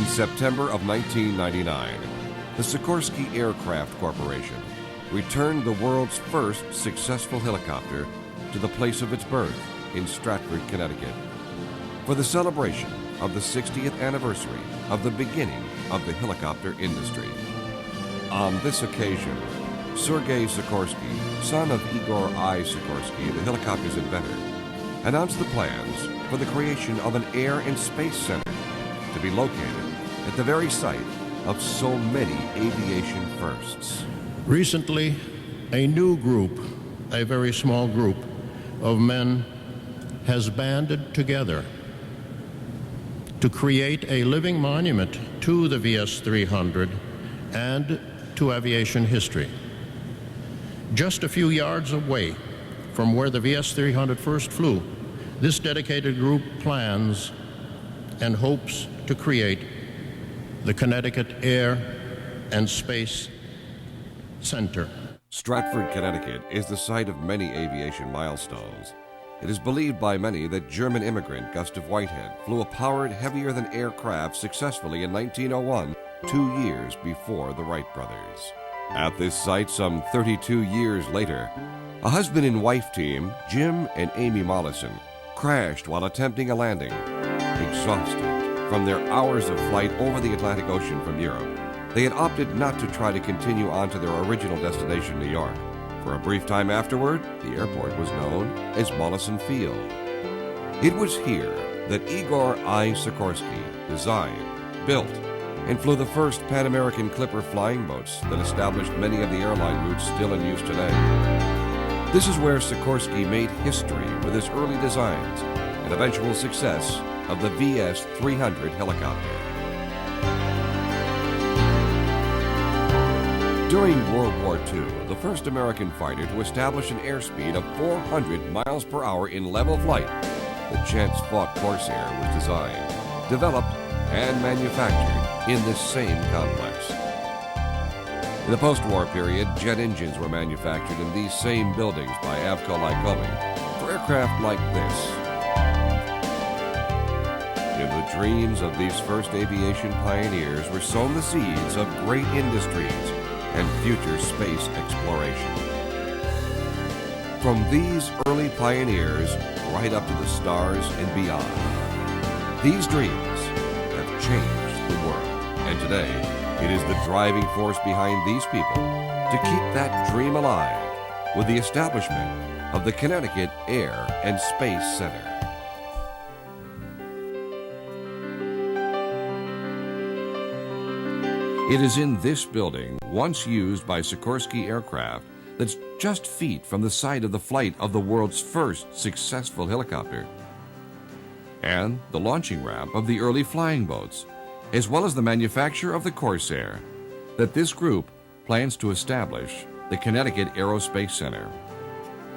In September of 1999, the Sikorsky Aircraft Corporation returned the world's first successful helicopter to the place of its birth in Stratford, Connecticut, for the celebration of the 60th anniversary of the beginning of the helicopter industry. On this occasion, Sergei Sikorsky, son of Igor I. Sikorsky, the helicopter's inventor, announced the plans for the creation of an Air and Space Center to be located at the very site of so many aviation firsts. Recently, a new group, a very small group of men, has banded together to create a living monument to the VS-300 and to aviation history. Just a few yards away from where the VS-300 first flew, this dedicated group plans and hopes to create the Connecticut Air and Space Center. Stratford, Connecticut is the site of many aviation milestones. It is believed by many that German immigrant Gustav Whitehead flew a powered heavier-than-air craft successfully in 1901, 2 years before the Wright brothers. At this site, some 32 years later, a husband and wife team, Jim and Amy Mollison, crashed while attempting a landing. Exhausted from their hours of flight over the Atlantic Ocean from Europe, they had opted not to try to continue on to their original destination, New York. For a brief time afterward, the airport was known as Mollison Field. It was here that Igor I. Sikorsky designed, built, and flew the first Pan American Clipper flying boats that established many of the airline routes still in use today. This is where Sikorsky made history with his early designs and eventual success of the VS-300 helicopter. During World War II, the first American fighter to establish an airspeed of 400 miles per hour in level flight, the chance-fought Corsair was designed, developed, and manufactured in this same complex. In the post-war period, jet engines were manufactured in these same buildings by Avco Lycoming for aircraft like this. In the dreams of these first aviation pioneers were sown the seeds of great industries and future space exploration. From these early pioneers right up to the stars and beyond, these dreams have changed the world. And today, it is the driving force behind these people to keep that dream alive with the establishment of the Connecticut Air and Space Center. It is in this building, once used by Sikorsky Aircraft, that's just feet from the site of the flight of the world's first successful helicopter, and the launching ramp of the early flying boats, as well as the manufacture of the Corsair, that this group plans to establish the Connecticut Aerospace Center.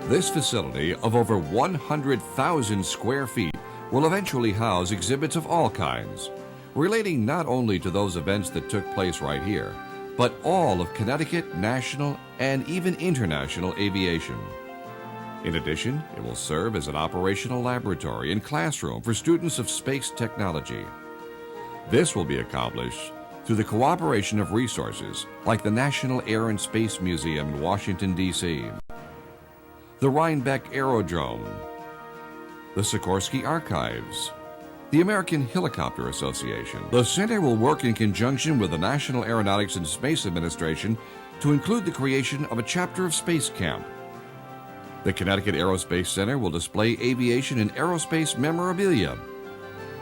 This facility of over 100,000 square feet will eventually house exhibits of all kinds, relating not only to those events that took place right here, but all of Connecticut national and even international aviation. In addition, it will serve as an operational laboratory and classroom for students of space technology. This will be accomplished through the cooperation of resources like the National Air and Space Museum in Washington, D.C., the Rhinebeck Aerodrome, the Sikorsky Archives, the American Helicopter Association. The center will work in conjunction with the National Aeronautics and Space Administration to include the creation of a chapter of Space Camp. The Connecticut Aerospace Center will display aviation and aerospace memorabilia.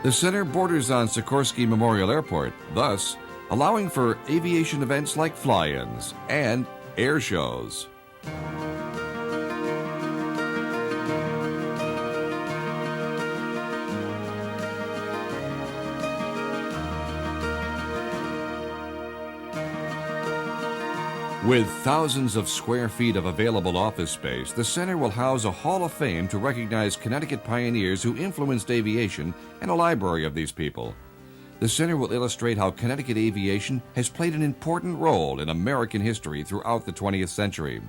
The center borders on Sikorsky Memorial Airport, thus allowing for aviation events like fly-ins and air shows. With thousands of square feet of available office space, the center will house a Hall of Fame to recognize Connecticut pioneers who influenced aviation and a library of these people. The center will illustrate how Connecticut aviation has played an important role in American history throughout the 20th century.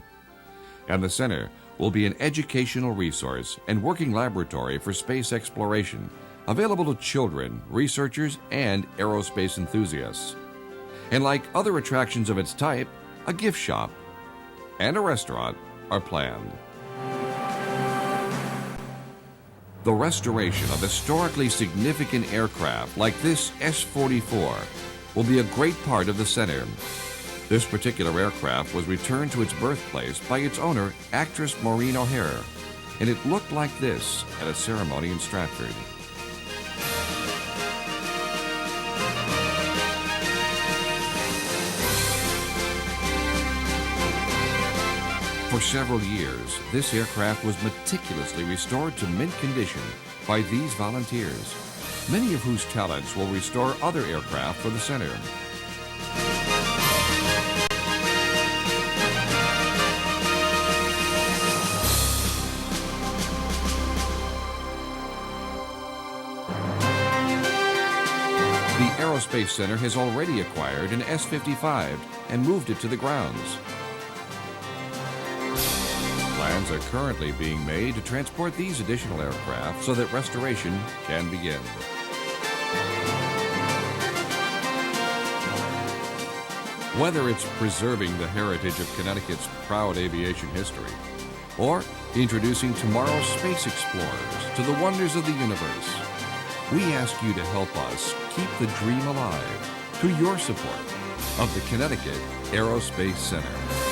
And the center will be an educational resource and working laboratory for space exploration, available to children, researchers, and aerospace enthusiasts. And like other attractions of its type, a gift shop and a restaurant are planned. The restoration of historically significant aircraft like this S-44 will be a great part of the center. This particular aircraft was returned to its birthplace by its owner, actress Maureen O'Hare, and it looked like this at a ceremony in Stratford. For several years, this aircraft was meticulously restored to mint condition by these volunteers, many of whose talents will restore other aircraft for the center. The Aerospace Center has already acquired an S-55 and moved it to the grounds. Plans are currently being made to transport these additional aircraft so that restoration can begin. Whether it's preserving the heritage of Connecticut's proud aviation history, or introducing tomorrow's space explorers to the wonders of the universe, we ask you to help us keep the dream alive through your support of the Connecticut Aerospace Center.